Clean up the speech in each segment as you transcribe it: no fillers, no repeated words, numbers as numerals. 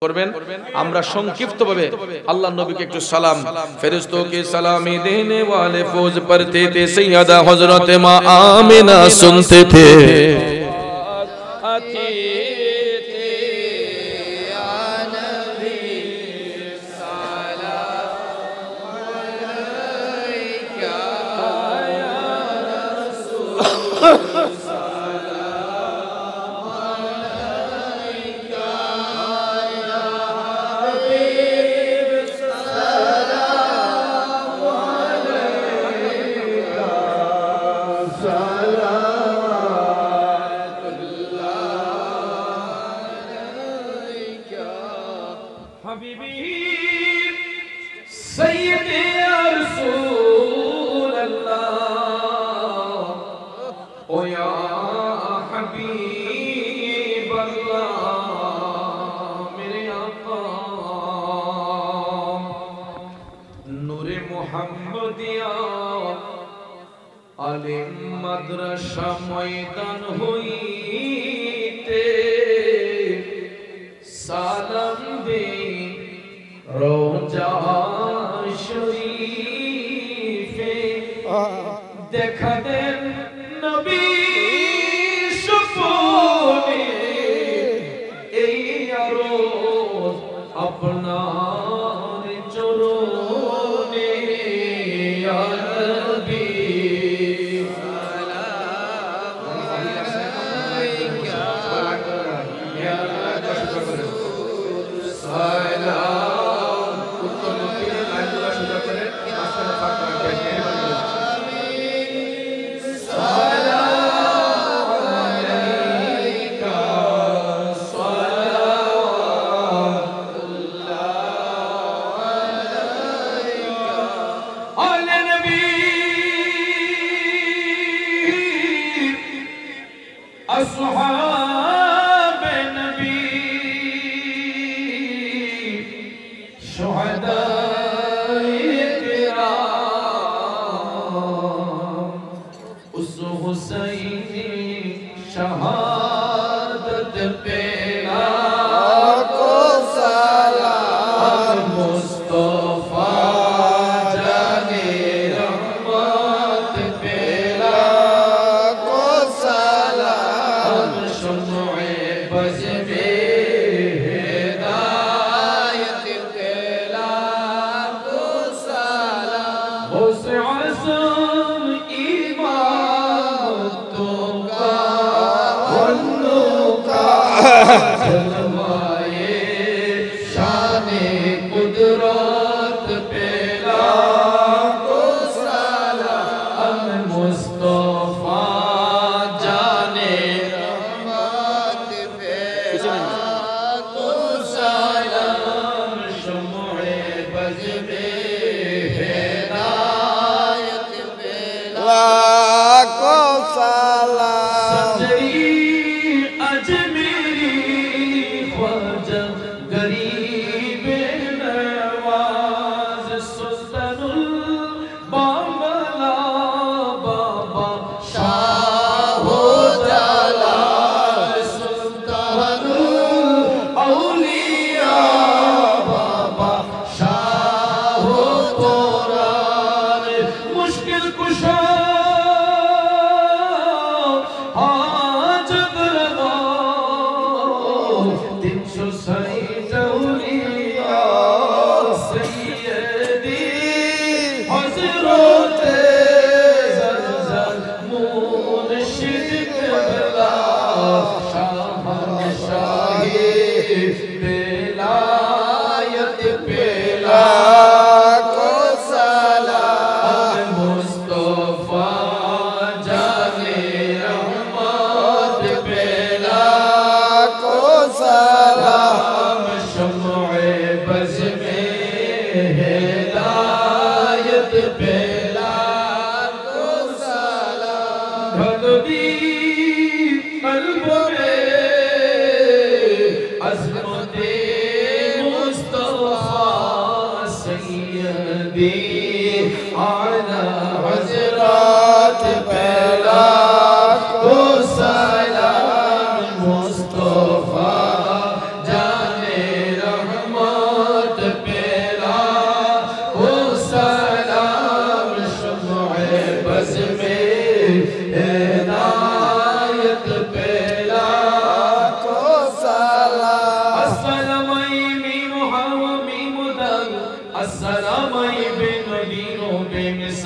করবেন। আমরা সংক্ষিপ্তভাবে আল্লাহর নবীকে একটু সালাম, ফেরেশতों के सलामी देने वाले फौज पढ़ते थे, सैयदा हजरत मां आमिना सुनते थे। মাদ্রাসা ময়দান হইতে সালাম দে রোজা শরীফে দেখা দেন নবী স্বপ্নে এই আরজ আপনার চরণে ইয়া নবী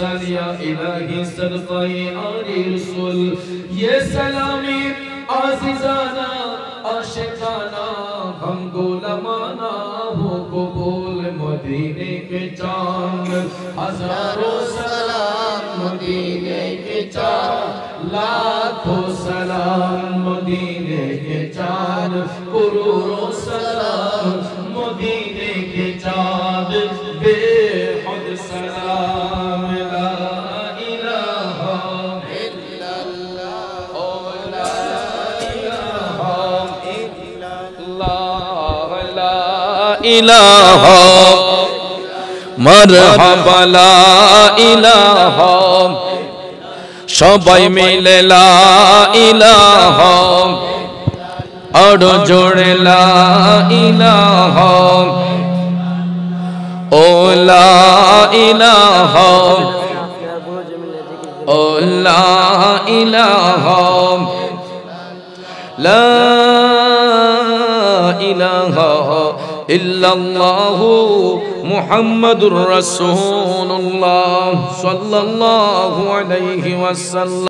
सालिया इलाही सदक़ाए आले रसूल ये सलामी आज़िज़ाना आशिकाना हम गुलामाना हो कबूल मदीने के चांद हज़ारों सलाम मदीने के चांद लाखों सलाम मदीने के चांद करोड़ों सलाम मदीने के चांद बेहद सलाम ला इलाहा इल्लल्लाह ओ ला इलाहा इल्लल्लाह ला इलाहा मरहबा ला इलाहा সবাই মিলে লা ইলাহা আর জোড়ে লা ইলাহা ও লা ইলাহা ও লা ইলাহা লা ইলাহা ইল্লাল্লাহু মুহাম্মাদুর রাসূলুল্লাহ সাল্লাল্লাহু আলাইহি ওয়াসাল্লাম।